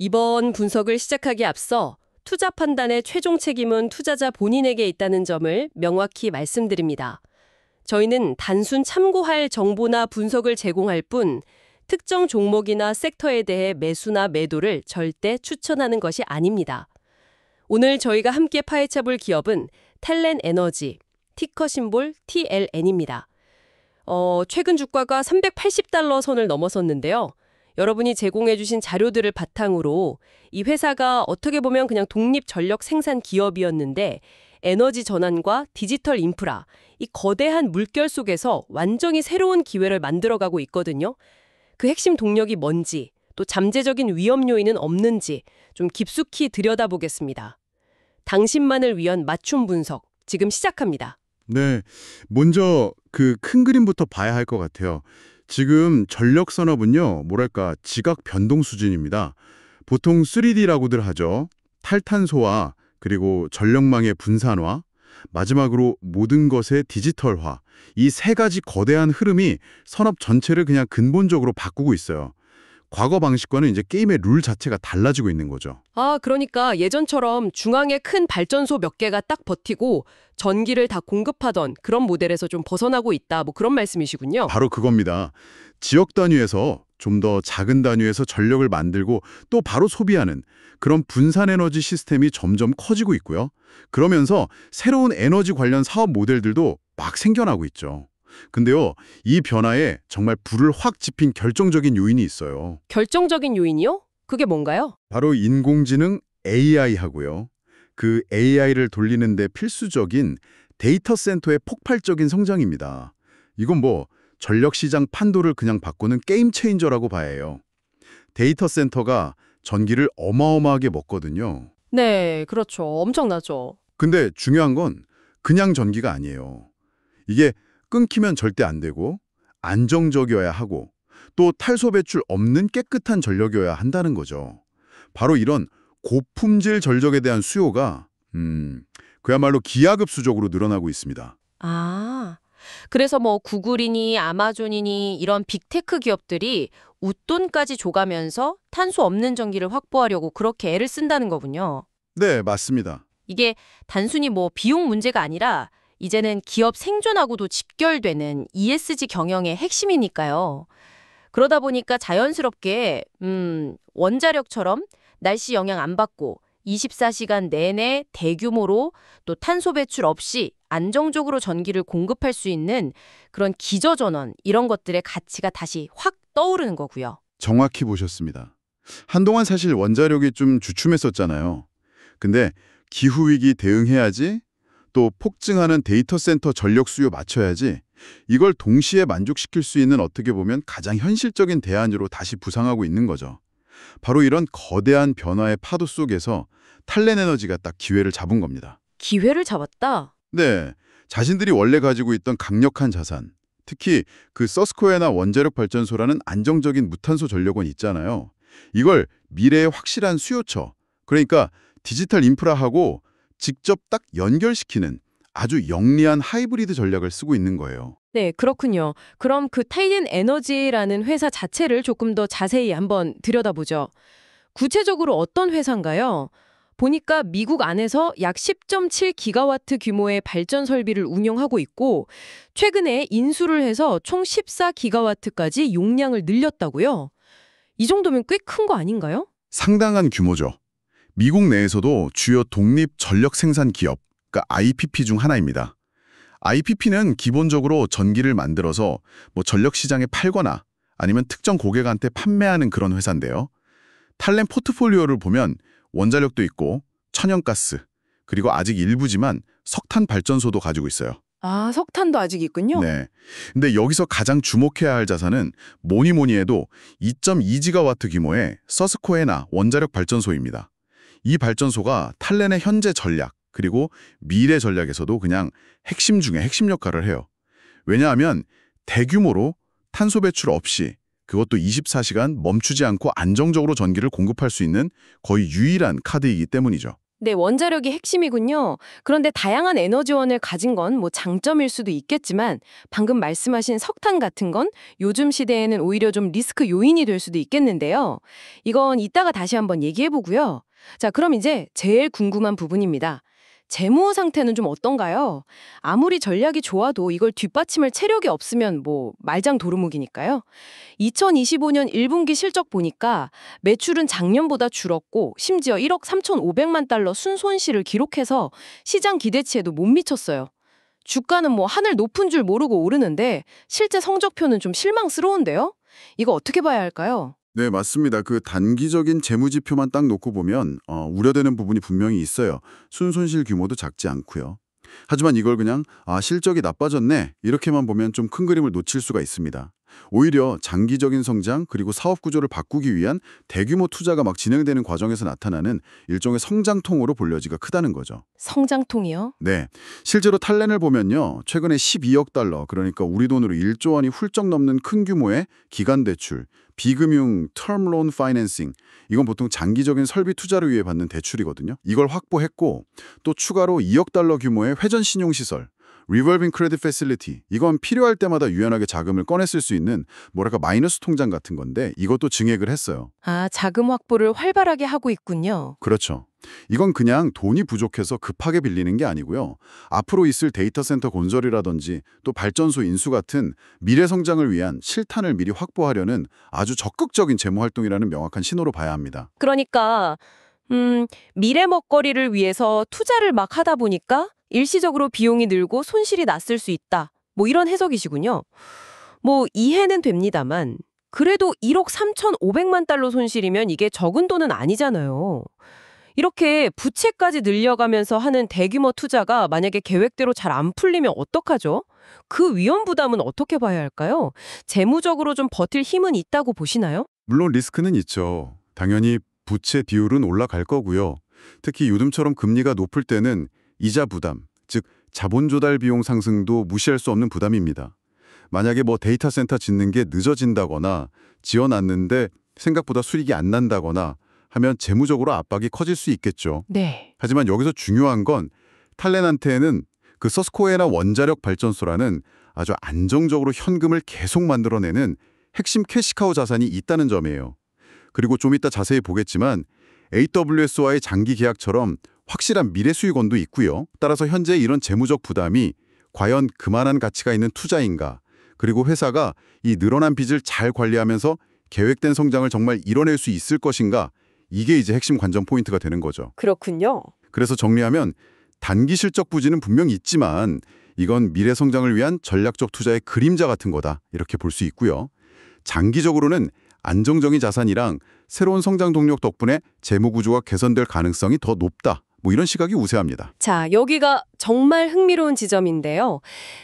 이번 분석을 시작하기에 앞서 투자 판단의 최종 책임은 투자자 본인에게 있다는 점을 명확히 말씀드립니다. 저희는 단순 참고할 정보나 분석을 제공할 뿐 특정 종목이나 섹터에 대해 매수나 매도를 절대 추천하는 것이 아닙니다. 오늘 저희가 함께 파헤쳐볼 기업은 텔렌 에너지, 티커 심볼 TLN입니다. 최근 주가가 380달러 선을 넘어섰는데요. 여러분이 제공해주신 자료들을 바탕으로 이 회사가 어떻게 보면 그냥 독립 전력 생산 기업이었는데 에너지 전환과 디지털 인프라, 이 거대한 물결 속에서 완전히 새로운 기회를 만들어가고 있거든요. 그 핵심 동력이 뭔지, 또 잠재적인 위험 요인은 없는지 좀 깊숙이 들여다보겠습니다. 당신만을 위한 맞춤 분석, 지금 시작합니다. 네, 먼저 그 큰 그림부터 봐야 할 것 같아요. 지금 전력 산업은요, 뭐랄까 지각 변동 수준입니다. 보통 3D라고들 하죠. 탈탄소화, 그리고 전력망의 분산화, 마지막으로 모든 것의 디지털화. 이 세 가지 거대한 흐름이 산업 전체를 그냥 근본적으로 바꾸고 있어요. 과거 방식과는 이제 게임의 룰 자체가 달라지고 있는 거죠. 그러니까 예전처럼 중앙에 큰 발전소 몇 개가 딱 버티고 전기를 다 공급하던 그런 모델에서 좀 벗어나고 있다. 뭐 그런 말씀이시군요. 바로 그겁니다. 지역 단위에서 좀 더 작은 단위에서 전력을 만들고 또 바로 소비하는 그런 분산 에너지 시스템이 점점 커지고 있고요. 그러면서 새로운 에너지 관련 사업 모델들도 막 생겨나고 있죠. 근데요, 이 변화에 정말 불을 확 지핀 결정적인 요인이 있어요. 결정적인 요인이요? 그게 뭔가요? 바로 인공지능 AI하고요. 그 AI를 돌리는 데 필수적인 데이터 센터의 폭발적인 성장입니다. 이건 뭐 전력 시장 판도를 그냥 바꾸는 게임 체인저라고 봐야 해요. 데이터 센터가 전기를 어마어마하게 먹거든요. 네, 그렇죠. 엄청나죠. 근데 중요한 건 그냥 전기가 아니에요. 이게 끊기면 절대 안 되고 안정적이어야 하고 또 탄소 배출 없는 깨끗한 전력이어야 한다는 거죠. 바로 이런 고품질 전력에 대한 수요가 그야말로 기하급수적으로 늘어나고 있습니다. 그래서 뭐 구글이니 아마존이니 이런 빅테크 기업들이 웃돈까지 줘가면서 탄소 없는 전기를 확보하려고 그렇게 애를 쓴다는 거군요. 네, 맞습니다. 이게 단순히 뭐 비용 문제가 아니라 이제는 기업 생존하고도 직결되는 ESG 경영의 핵심이니까요. 그러다 보니까 자연스럽게 원자력처럼 날씨 영향 안 받고 24시간 내내 대규모로 또 탄소 배출 없이 안정적으로 전기를 공급할 수 있는 그런 기저전원 이런 것들의 가치가 다시 확 떠오르는 거고요. 정확히 보셨습니다. 한동안 사실 원자력이 좀 주춤했었잖아요. 근데 기후위기 대응해야지, 또 폭증하는 데이터 센터 전력 수요 맞춰야지, 이걸 동시에 만족시킬 수 있는 어떻게 보면 가장 현실적인 대안으로 다시 부상하고 있는 거죠. 바로 이런 거대한 변화의 파도 속에서 텔렌 에너지가 딱 기회를 잡은 겁니다. 기회를 잡았다? 네, 자신들이 원래 가지고 있던 강력한 자산, 특히 그 서스코에나 원자력 발전소라는 안정적인 무탄소 전력원 있잖아요. 이걸 미래의 확실한 수요처, 그러니까 디지털 인프라하고 직접 딱 연결시키는 아주 영리한 하이브리드 전략을 쓰고 있는 거예요. 네, 그렇군요. 그럼 그 타이든 에너지라는 회사 자체를 조금 더 자세히 한번 들여다보죠. 구체적으로 어떤 회사인가요? 보니까 미국 안에서 약 10.7 기가와트 규모의 발전 설비를 운영하고 있고 최근에 인수를 해서 총 14 기가와트까지 용량을 늘렸다고요? 이 정도면 꽤 큰 거 아닌가요? 상당한 규모죠. 미국 내에서도 주요 독립 전력 생산 기업, 그러니까 IPP 중 하나입니다. IPP는 기본적으로 전기를 만들어서 뭐 전력 시장에 팔거나 아니면 특정 고객한테 판매하는 그런 회사인데요. 텔렌 포트폴리오를 보면 원자력도 있고 천연가스, 그리고 아직 일부지만 석탄 발전소도 가지고 있어요. 석탄도 아직 있군요. 네. 근데 여기서 가장 주목해야 할 자산은 뭐니 뭐니 해도 2.2기가와트 규모의 서스코에나 원자력 발전소입니다. 이 발전소가 텔렌의 현재 전략, 그리고 미래 전략에서도 그냥 핵심 중에 핵심 역할을 해요. 왜냐하면 대규모로 탄소 배출 없이 그것도 24시간 멈추지 않고 안정적으로 전기를 공급할 수 있는 거의 유일한 카드이기 때문이죠. 네, 원자력이 핵심이군요. 그런데 다양한 에너지원을 가진 건 뭐 장점일 수도 있겠지만 방금 말씀하신 석탄 같은 건 요즘 시대에는 오히려 좀 리스크 요인이 될 수도 있겠는데요. 이건 이따가 다시 한번 얘기해 보고요. 자, 그럼 이제 제일 궁금한 부분입니다. 재무 상태는 좀 어떤가요? 아무리 전략이 좋아도 이걸 뒷받침할 체력이 없으면 뭐 말짱 도루묵이니까요. 2025년 1분기 실적 보니까 매출은 작년보다 줄었고 심지어 1억 3,500만 달러 순손실을 기록해서 시장 기대치에도 못 미쳤어요. 주가는 뭐 하늘 높은 줄 모르고 오르는데 실제 성적표는 좀 실망스러운데요? 이거 어떻게 봐야 할까요? 네, 맞습니다. 그 단기적인 재무지표만 딱 놓고 보면 우려되는 부분이 분명히 있어요. 순손실 규모도 작지 않고요. 하지만 이걸 그냥 실적이 나빠졌네 이렇게만 보면 좀 큰 그림을 놓칠 수가 있습니다. 오히려 장기적인 성장 그리고 사업 구조를 바꾸기 위한 대규모 투자가 막 진행되는 과정에서 나타나는 일종의 성장통으로 볼 여지가 크다는 거죠. 성장통이요? 네, 실제로 탈렌을 보면요. 최근에 12억 달러, 그러니까 우리 돈으로 1조 원이 훌쩍 넘는 큰 규모의 기간 대출, 비금융 텀론 파이낸싱, 이건 보통 장기적인 설비 투자를 위해 받는 대출이거든요. 이걸 확보했고 또 추가로 2억 달러 규모의 회전 신용시설, 리볼빙 크레딧 패실리티, 이건 필요할 때마다 유연하게 자금을 꺼내 쓸 수 있는 뭐랄까 마이너스 통장 같은 건데 이것도 증액을 했어요. 아, 자금 확보를 활발하게 하고 있군요. 그렇죠. 이건 그냥 돈이 부족해서 급하게 빌리는 게 아니고요. 앞으로 있을 데이터 센터 건설이라든지 또 발전소 인수 같은 미래 성장을 위한 실탄을 미리 확보하려는 아주 적극적인 재무 활동이라는 명확한 신호로 봐야 합니다. 그러니까 미래 먹거리를 위해서 투자를 막 하다 보니까 일시적으로 비용이 늘고 손실이 났을 수 있다. 뭐 이런 해석이시군요. 뭐 이해는 됩니다만 그래도 1억 3,500만 달러 손실이면 이게 적은 돈은 아니잖아요. 이렇게 부채까지 늘려가면서 하는 대규모 투자가 만약에 계획대로 잘 안 풀리면 어떡하죠? 그 위험 부담은 어떻게 봐야 할까요? 재무적으로 좀 버틸 힘은 있다고 보시나요? 물론 리스크는 있죠. 당연히 부채 비율은 올라갈 거고요. 특히 요즘처럼 금리가 높을 때는 이자 부담, 즉 자본 조달 비용 상승도 무시할 수 없는 부담입니다. 만약에 뭐 데이터 센터 짓는 게 늦어진다거나 지어놨는데 생각보다 수익이 안 난다거나 하면 재무적으로 압박이 커질 수 있겠죠. 네. 하지만 여기서 중요한 건 탈렌한테는 그 서스코에나 원자력 발전소라는 아주 안정적으로 현금을 계속 만들어내는 핵심 캐시카우 자산이 있다는 점이에요. 그리고 좀 이따 자세히 보겠지만 AWS와의 장기 계약처럼 확실한 미래 수익원도 있고요. 따라서 현재 이런 재무적 부담이 과연 그만한 가치가 있는 투자인가? 그리고 회사가 이 늘어난 빚을 잘 관리하면서 계획된 성장을 정말 이뤄낼 수 있을 것인가? 이게 이제 핵심 관전 포인트가 되는 거죠. 그렇군요. 그래서 정리하면 단기 실적 부진은 분명히 있지만 이건 미래 성장을 위한 전략적 투자의 그림자 같은 거다. 이렇게 볼 수 있고요. 장기적으로는 안정적인 자산이랑 새로운 성장 동력 덕분에 재무 구조가 개선될 가능성이 더 높다. 뭐 이런 시각이 우세합니다. 자, 여기가 정말 흥미로운 지점인데요.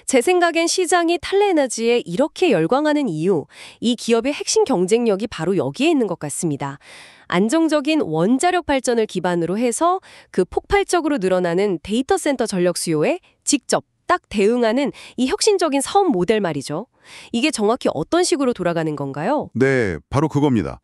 제 생각엔 시장이 탈레에너지에 이렇게 열광하는 이유, 이 기업의 핵심 경쟁력이 바로 여기에 있는 것 같습니다. 안정적인 원자력 발전을 기반으로 해서 그 폭발적으로 늘어나는 데이터 센터 전력 수요에 직접 딱 대응하는 이 혁신적인 사업 모델 말이죠. 이게 정확히 어떤 식으로 돌아가는 건가요? 네, 바로 그겁니다.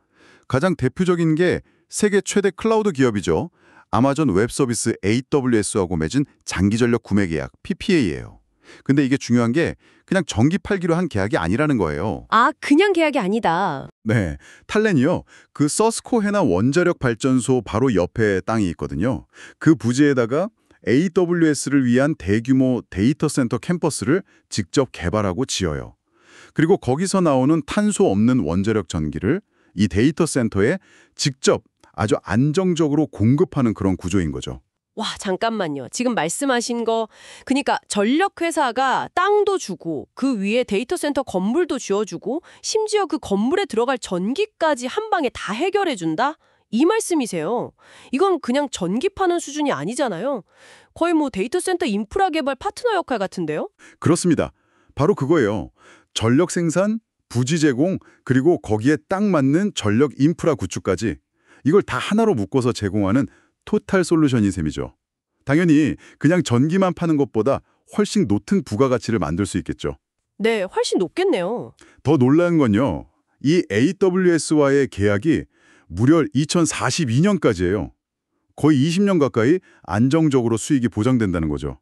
가장 대표적인 게 세계 최대 클라우드 기업이죠. 아마존 웹 서비스 AWS하고 맺은 장기 전력 구매 계약 PPA예요. 근데 이게 중요한 게 그냥 전기 팔기로 한 계약이 아니라는 거예요. 아, 그냥 계약이 아니다. 네, 탈렌이요. 그 서스코헤나 원자력 발전소 바로 옆에 땅이 있거든요. 그 부지에다가 AWS를 위한 대규모 데이터 센터 캠퍼스를 직접 개발하고 지어요. 그리고 거기서 나오는 탄소 없는 원자력 전기를 이 데이터 센터에 직접 아주 안정적으로 공급하는 그런 구조인 거죠. 와, 잠깐만요. 지금 말씀하신 거, 그러니까 전력회사가 땅도 주고 그 위에 데이터 센터 건물도 지어주고 심지어 그 건물에 들어갈 전기까지 한 방에 다 해결해준다? 이 말씀이세요. 이건 그냥 전기 파는 수준이 아니잖아요. 거의 뭐 데이터 센터 인프라 개발 파트너 역할 같은데요? 그렇습니다. 바로 그거예요. 전력 생산, 부지 제공, 그리고 거기에 딱 맞는 전력 인프라 구축까지 이걸 다 하나로 묶어서 제공하는 토탈 솔루션인 셈이죠. 당연히 그냥 전기만 파는 것보다 훨씬 높은 부가가치를 만들 수 있겠죠. 네, 훨씬 높겠네요. 더 놀라운 건요. 이 AWS와의 계약이 무려 2042년까지예요. 거의 20년 가까이 안정적으로 수익이 보장된다는 거죠.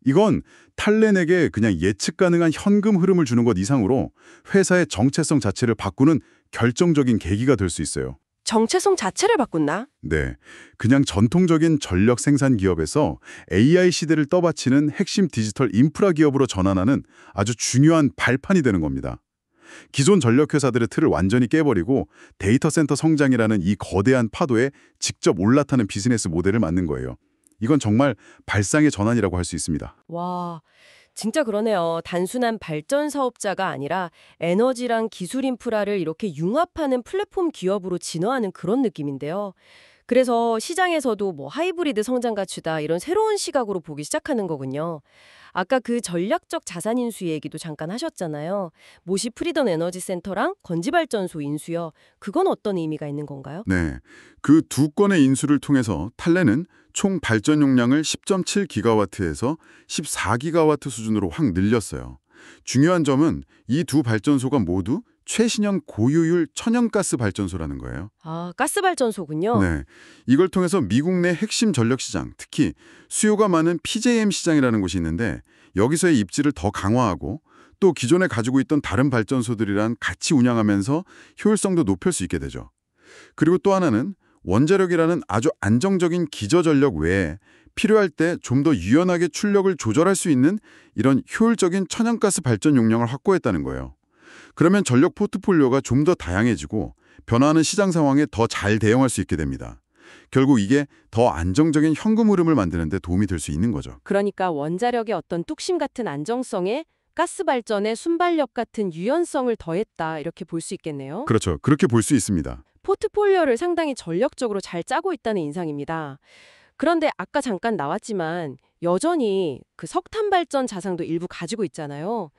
이건 탈렌에게 그냥 예측 가능한 현금 흐름을 주는 것 이상으로 회사의 정체성 자체를 바꾸는 결정적인 계기가 될 수 있어요. 정체성 자체를 바꾼다? 네, 그냥 전통적인 전력 생산 기업에서 AI 시대를 떠받치는 핵심 디지털 인프라 기업으로 전환하는 아주 중요한 발판이 되는 겁니다. 기존 전력 회사들의 틀을 완전히 깨버리고 데이터 센터 성장이라는 이 거대한 파도에 직접 올라타는 비즈니스 모델을 만든 거예요. 이건 정말 발상의 전환이라고 할 수 있습니다. 와, 진짜 그러네요. 단순한 발전 사업자가 아니라 에너지랑 기술 인프라를 이렇게 융합하는 플랫폼 기업으로 진화하는 그런 느낌인데요. 그래서 시장에서도 뭐 하이브리드 성장 가치다 이런 새로운 시각으로 보기 시작하는 거군요. 아까 그 전략적 자산 인수 얘기도 잠깐 하셨잖아요. 모시 프리던 에너지 센터랑 건지발전소 인수요. 그건 어떤 의미가 있는 건가요? 네, 그 두 건의 인수를 통해서 탈레는 총 발전 용량을 10.7기가와트에서 14기가와트 수준으로 확 늘렸어요. 중요한 점은 이 두 발전소가 모두 최신형 고효율 천연가스 발전소라는 거예요. 아, 가스발전소군요. 네, 이걸 통해서 미국 내 핵심 전력 시장, 특히 수요가 많은 PJM 시장이라는 곳이 있는데 여기서의 입지를 더 강화하고 또 기존에 가지고 있던 다른 발전소들이랑 같이 운영하면서 효율성도 높일 수 있게 되죠. 그리고 또 하나는 원자력이라는 아주 안정적인 기저전력 외에 필요할 때 좀 더 유연하게 출력을 조절할 수 있는 이런 효율적인 천연가스 발전 용량을 확보했다는 거예요. 그러면 전력 포트폴리오가 좀 더 다양해지고 변화하는 시장 상황에 더 잘 대응할 수 있게 됩니다. 결국 이게 더 안정적인 현금 흐름을 만드는 데 도움이 될 수 있는 거죠. 그러니까 원자력의 어떤 뚝심 같은 안정성에 가스발전의 순발력 같은 유연성을 더했다 이렇게 볼 수 있겠네요. 그렇죠. 그렇게 볼 수 있습니다. 포트폴리오를 상당히 전략적으로 잘 짜고 있다는 인상입니다. 그런데 아까 잠깐 나왔지만 여전히 그 석탄 발전 자산도 일부 가지고 있잖아요.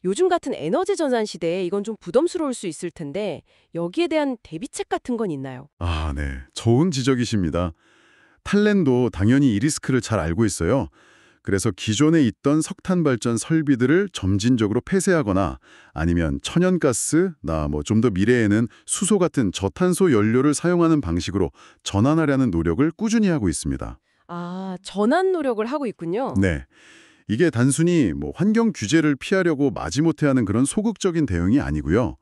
요즘 같은 에너지 전환 시대에 이건 좀 부담스러울 수 있을 텐데 여기에 대한 대비책 같은 건 있나요? 아, 네. 좋은 지적이십니다. 탈렌도 당연히 이 리스크를 잘 알고 있어요. 그래서 기존에 있던 석탄 발전 설비들을 점진적으로 폐쇄하거나 아니면 천연가스, 좀 더 미래에는 수소 같은 저탄소 연료를 사용하는 방식으로 전환하려는 노력을 꾸준히 하고 있습니다. 아, 전환 노력을 하고 있군요. 네. 이게 단순히 환경 규제를 피하려고 마지못해 하는 그런 소극적인 대응이 아니고요.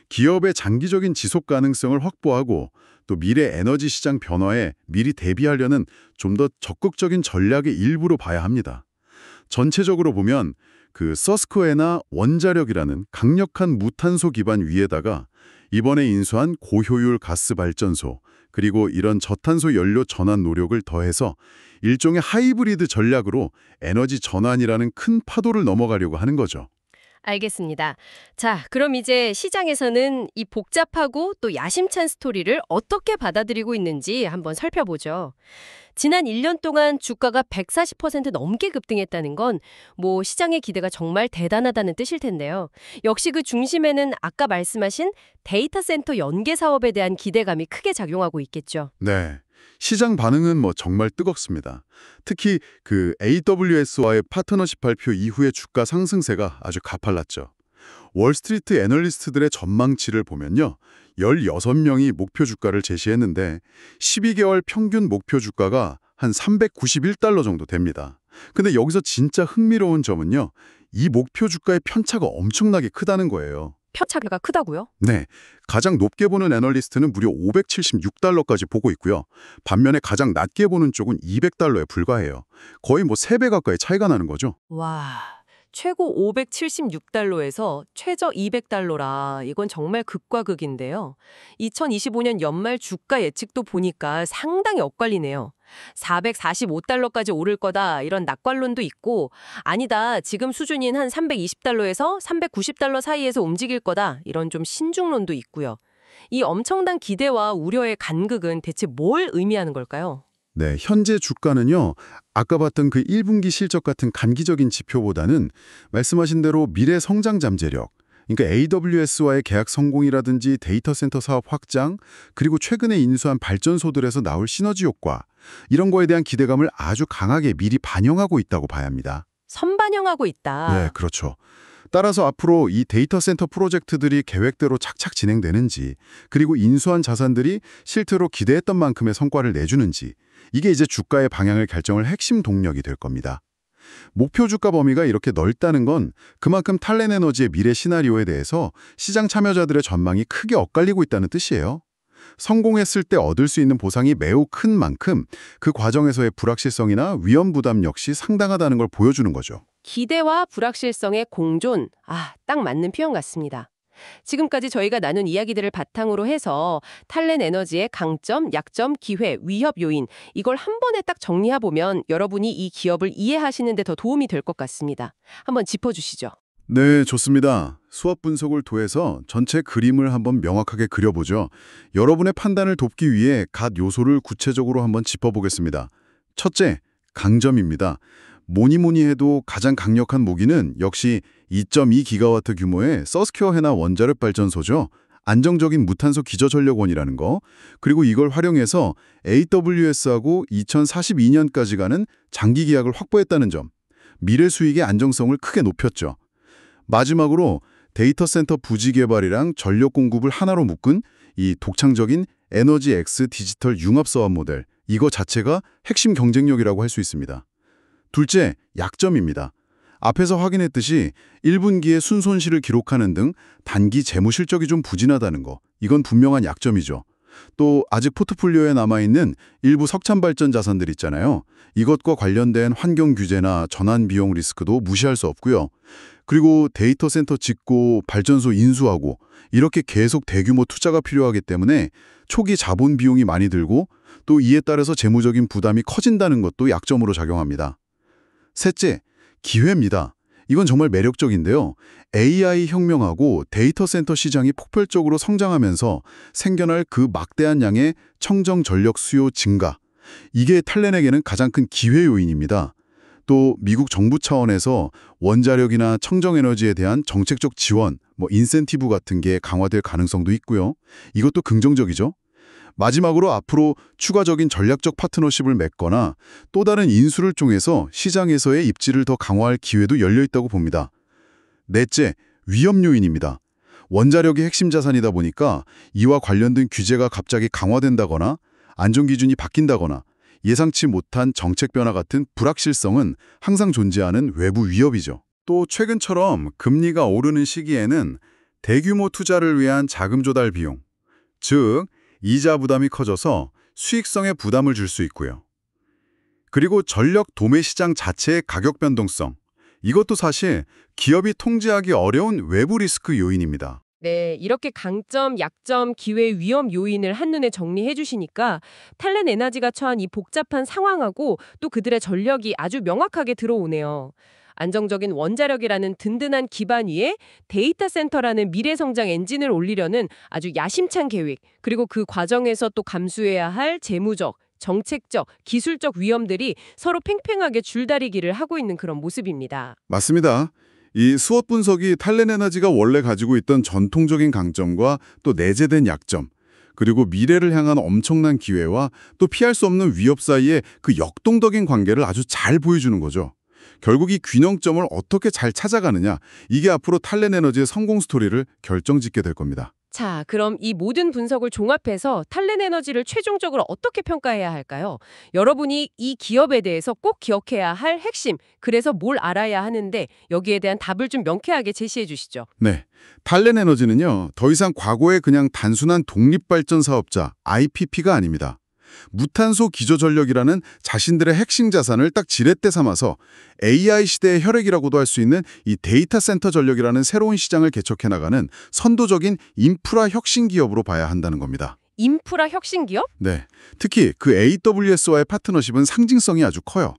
기업의 장기적인 지속 가능성을 확보하고 또 미래 에너지 시장 변화에 미리 대비하려는 좀 더 적극적인 전략의 일부로 봐야 합니다. 전체적으로 보면 그 서스코에나 원자력이라는 강력한 무탄소 기반 위에다가 이번에 인수한 고효율 가스 발전소 그리고 이런 저탄소 연료 전환 노력을 더해서 일종의 하이브리드 전략으로 에너지 전환이라는 큰 파도를 넘어가려고 하는 거죠. 알겠습니다. 자, 그럼 이제 시장에서는 이 복잡하고 또 야심찬 스토리를 어떻게 받아들이고 있는지 한번 살펴보죠. 지난 1년 동안 주가가 140% 넘게 급등했다는 건 뭐 시장의 기대가 정말 대단하다는 뜻일 텐데요. 역시 그 중심에는 아까 말씀하신 데이터 센터 연계 사업에 대한 기대감이 크게 작용하고 있겠죠. 네. 시장 반응은 정말 뜨겁습니다. 특히 그 AWS와의 파트너십 발표 이후의 주가 상승세가 아주 가팔랐죠. 월스트리트 애널리스트들의 전망치를 보면요. 16명이 목표 주가를 제시했는데 12개월 평균 목표 주가가 한 391달러 정도 됩니다. 근데 여기서 진짜 흥미로운 점은요. 이 목표 주가의 편차가 엄청나게 크다는 거예요. 편차가 크다고요? 네, 가장 높게 보는 애널리스트는 무려 576달러까지 보고 있고요. 반면에 가장 낮게 보는 쪽은 200달러에 불과해요. 거의 3배 가까이 차이가 나는 거죠. 와, 최고 576달러에서 최저 200달러라. 이건 정말 극과 극인데요. 2025년 연말 주가 예측도 보니까 상당히 엇갈리네요. 445달러까지 오를 거다 이런 낙관론도 있고 아니다 지금 수준인 한 320달러에서 390달러 사이에서 움직일 거다 이런 좀 신중론도 있고요. 이 엄청난 기대와 우려의 간극은 대체 뭘 의미하는 걸까요? 네, 현재 주가는요. 아까 봤던 그 1분기 실적 같은 단기적인 지표보다는 말씀하신 대로 미래 성장 잠재력, 그러니까 AWS와의 계약 성공이라든지 데이터 센터 사업 확장, 그리고 최근에 인수한 발전소들에서 나올 시너지 효과, 이런 거에 대한 기대감을 아주 강하게 미리 반영하고 있다고 봐야 합니다. 선반영하고 있다. 네, 그렇죠. 따라서 앞으로 이 데이터 센터 프로젝트들이 계획대로 착착 진행되는지, 그리고 인수한 자산들이 실제로 기대했던 만큼의 성과를 내주는지, 이게 이제 주가의 방향을 결정할 핵심 동력이 될 겁니다. 목표 주가 범위가 이렇게 넓다는 건 그만큼 탈렌에너지의 미래 시나리오에 대해서 시장 참여자들의 전망이 크게 엇갈리고 있다는 뜻이에요. 성공했을 때 얻을 수 있는 보상이 매우 큰 만큼 그 과정에서의 불확실성이나 위험 부담 역시 상당하다는 걸 보여주는 거죠. 기대와 불확실성의 공존. 딱 맞는 표현 같습니다. 지금까지 저희가 나눈 이야기들을 바탕으로 해서 탈렌 에너지의 강점, 약점, 기회, 위협 요인 이걸 한 번에 딱 정리해보면 여러분이 이 기업을 이해하시는 데 더 도움이 될 것 같습니다. 한번 짚어주시죠. 네, 좋습니다. 수업 분석을 통해서 전체 그림을 한번 명확하게 그려보죠. 여러분의 판단을 돕기 위해 각 요소를 구체적으로 한번 짚어보겠습니다. 첫째, 강점입니다. 뭐니 해도 가장 강력한 무기는 역시 2.2기가와트 규모의 서스퀘어 해나 원자력 발전소죠. 안정적인 무탄소 기저전력원이라는 거. 그리고 이걸 활용해서 AWS하고 2042년까지 가는 장기 계약을 확보했다는 점. 미래 수익의 안정성을 크게 높였죠. 마지막으로 데이터 센터 부지 개발이랑 전력 공급을 하나로 묶은 이 독창적인 에너지 X 디지털 융합 사업 모델. 이거 자체가 핵심 경쟁력이라고 할 수 있습니다. 둘째, 약점입니다. 앞에서 확인했듯이 1분기에 순손실을 기록하는 등 단기 재무 실적이 좀 부진하다는 거. 이건 분명한 약점이죠. 또 아직 포트폴리오에 남아있는 일부 석탄 발전 자산들 있잖아요. 이것과 관련된 환경 규제나 전환 비용 리스크도 무시할 수 없고요. 그리고 데이터 센터 짓고 발전소 인수하고 이렇게 계속 대규모 투자가 필요하기 때문에 초기 자본 비용이 많이 들고 또 이에 따라서 재무적인 부담이 커진다는 것도 약점으로 작용합니다. 셋째, 기회입니다. 이건 정말 매력적인데요. AI 혁명하고 데이터 센터 시장이 폭발적으로 성장하면서 생겨날 그 막대한 양의 청정 전력 수요 증가. 이게 탈렌에게는 가장 큰 기회 요인입니다. 또 미국 정부 차원에서 원자력이나 청정에너지에 대한 정책적 지원, 인센티브 같은 게 강화될 가능성도 있고요. 이것도 긍정적이죠. 마지막으로 앞으로 추가적인 전략적 파트너십을 맺거나 또 다른 인수를 통해서 시장에서의 입지를 더 강화할 기회도 열려 있다고 봅니다. 넷째, 위험 요인입니다. 원자력이 핵심 자산이다 보니까 이와 관련된 규제가 갑자기 강화된다거나 안전기준이 바뀐다거나 예상치 못한 정책 변화 같은 불확실성은 항상 존재하는 외부 위협이죠. 또 최근처럼 금리가 오르는 시기에는 대규모 투자를 위한 자금 조달 비용, 즉 이자 부담이 커져서 수익성에 부담을 줄 수 있고요. 그리고 전력 도매 시장 자체의 가격 변동성, 이것도 사실 기업이 통제하기 어려운 외부 리스크 요인입니다. 네, 이렇게 강점, 약점, 기회, 위험 요인을 한눈에 정리해 주시니까 탈렌 에너지가 처한 이 복잡한 상황하고 또 그들의 전력이 아주 명확하게 들어오네요. 안정적인 원자력이라는 든든한 기반 위에 데이터 센터라는 미래 성장 엔진을 올리려는 아주 야심찬 계획, 그리고 그 과정에서 또 감수해야 할 재무적, 정책적, 기술적 위험들이 서로 팽팽하게 줄다리기를 하고 있는 그런 모습입니다. 맞습니다. 이 수업 분석이 탈렌에너지가 원래 가지고 있던 전통적인 강점과 또 내재된 약점, 그리고 미래를 향한 엄청난 기회와 또 피할 수 없는 위협 사이의 그 역동적인 관계를 아주 잘 보여주는 거죠. 결국 이 균형점을 어떻게 잘 찾아가느냐, 이게 앞으로 탈렌에너지의 성공 스토리를 결정짓게 될 겁니다. 자, 그럼 이 모든 분석을 종합해서 탈렌 에너지를 최종적으로 어떻게 평가해야 할까요? 여러분이 이 기업에 대해서 꼭 기억해야 할 핵심, 그래서 뭘 알아야 하는데 여기에 대한 답을 좀 명쾌하게 제시해 주시죠. 네, 탈렌에너지는요, 더 이상 과거의 그냥 단순한 독립발전 사업자, IPP가 아닙니다. 무탄소 기저전력이라는 자신들의 핵심 자산을 딱 지렛대 삼아서 AI 시대의 혈액이라고도 할 수 있는 이 데이터 센터 전력이라는 새로운 시장을 개척해 나가는 선도적인 인프라 혁신 기업으로 봐야 한다는 겁니다. 인프라 혁신 기업? 네, 특히 그 AWS와의 파트너십은 상징성이 아주 커요.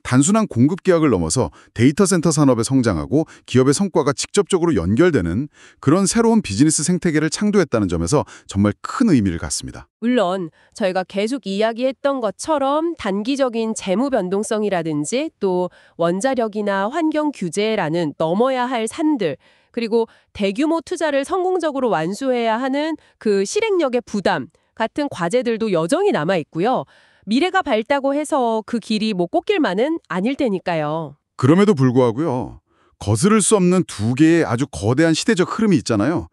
단순한 공급 계약을 넘어서 데이터 센터 산업에 성장하고 기업의 성과가 직접적으로 연결되는 그런 새로운 비즈니스 생태계를 창조했다는 점에서 정말 큰 의미를 갖습니다. 물론 저희가 계속 이야기했던 것처럼 단기적인 재무 변동성이라든지 또 원자력이나 환경 규제라는 넘어야 할 산들, 그리고 대규모 투자를 성공적으로 완수해야 하는 그 실행력의 부담 같은 과제들도 여전히 남아 있고요. 미래가 밝다고 해서 그 길이 꽃길만은 아닐 테니까요. 그럼에도 불구하고요. 거스를 수 없는 두 개의 아주 거대한 시대적 흐름이 있잖아요.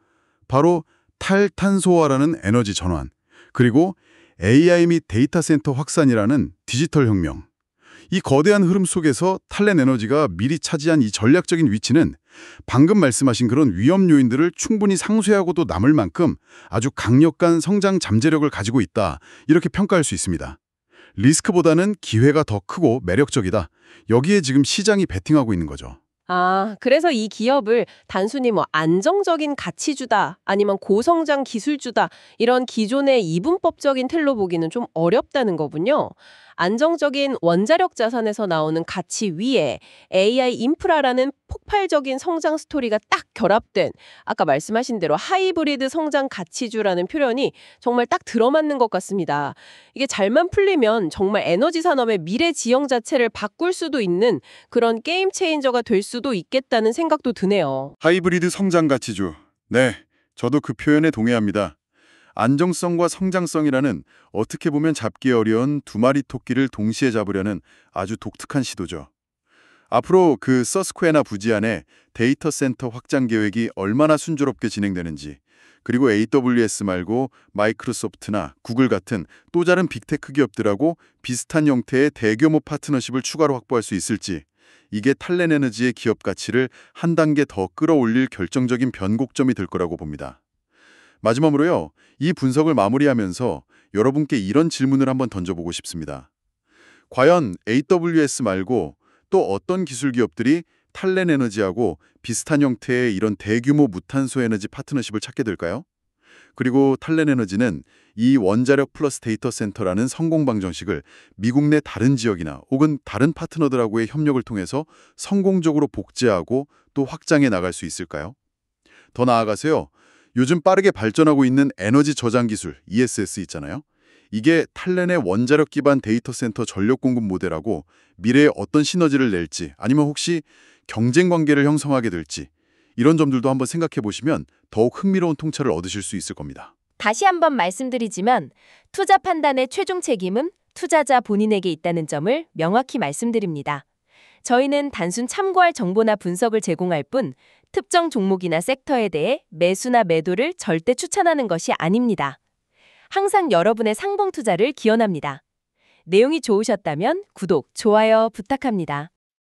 바로 탈탄소화라는 에너지 전환, 그리고 AI 및 데이터 센터 확산이라는 디지털 혁명. 이 거대한 흐름 속에서 탈렌 에너지가 미리 차지한 이 전략적인 위치는 방금 말씀하신 그런 위험 요인들을 충분히 상쇄하고도 남을 만큼 아주 강력한 성장 잠재력을 가지고 있다. 이렇게 평가할 수 있습니다. 리스크보다는 기회가 더 크고 매력적이다. 여기에 지금 시장이 베팅하고 있는 거죠. 아, 그래서 이 기업을 단순히 뭐 안정적인 가치주다 아니면 고성장 기술주다 이런 기존의 이분법적인 틀로 보기는 좀 어렵다는 거군요. 안정적인 원자력 자산에서 나오는 가치 위에 AI 인프라라는 폭발적인 성장 스토리가 딱 결합된 아까 말씀하신 대로 하이브리드 성장 가치주라는 표현이 정말 딱 들어맞는 것 같습니다. 이게 잘만 풀리면 정말 에너지 산업의 미래 지형 자체를 바꿀 수도 있는 그런 게임 체인저가 될 수도 있겠다는 생각도 드네요. 하이브리드 성장 가치주. 네, 저도 그 표현에 동의합니다. 안정성과 성장성이라는 어떻게 보면 잡기 어려운 두 마리 토끼를 동시에 잡으려는 아주 독특한 시도죠. 앞으로 그 서스퀘나 부지 안에 데이터 센터 확장 계획이 얼마나 순조롭게 진행되는지, 그리고 AWS 말고 마이크로소프트나 구글 같은 또 다른 빅테크 기업들하고 비슷한 형태의 대규모 파트너십을 추가로 확보할 수 있을지, 이게 탈렌 에너지의 기업 가치를 한 단계 더 끌어올릴 결정적인 변곡점이 될 거라고 봅니다. 마지막으로요, 이 분석을 마무리하면서 여러분께 이런 질문을 한번 던져보고 싶습니다. 과연 AWS 말고 또 어떤 기술 기업들이 탈렌 에너지하고 비슷한 형태의 이런 대규모 무탄소 에너지 파트너십을 찾게 될까요? 그리고 탈렌 에너지는 이 원자력 플러스 데이터 센터라는 성공 방정식을 미국 내 다른 지역이나 혹은 다른 파트너들하고의 협력을 통해서 성공적으로 복제하고 또 확장해 나갈 수 있을까요? 더 나아가서요, 요즘 빠르게 발전하고 있는 에너지 저장 기술 ESS 있잖아요. 이게 탈렌의 원자력 기반 데이터 센터 전력 공급 모델하고 미래에 어떤 시너지를 낼지, 아니면 혹시 경쟁 관계를 형성하게 될지, 이런 점들도 한번 생각해 보시면 더욱 흥미로운 통찰을 얻으실 수 있을 겁니다. 다시 한번 말씀드리지만 투자 판단의 최종 책임은 투자자 본인에게 있다는 점을 명확히 말씀드립니다. 저희는 단순 참고할 정보나 분석을 제공할 뿐 특정 종목이나 섹터에 대해 매수나 매도를 절대 추천하는 것이 아닙니다. 항상 여러분의 상봉 투자를 기원합니다. 내용이 좋으셨다면 구독, 좋아요 부탁합니다.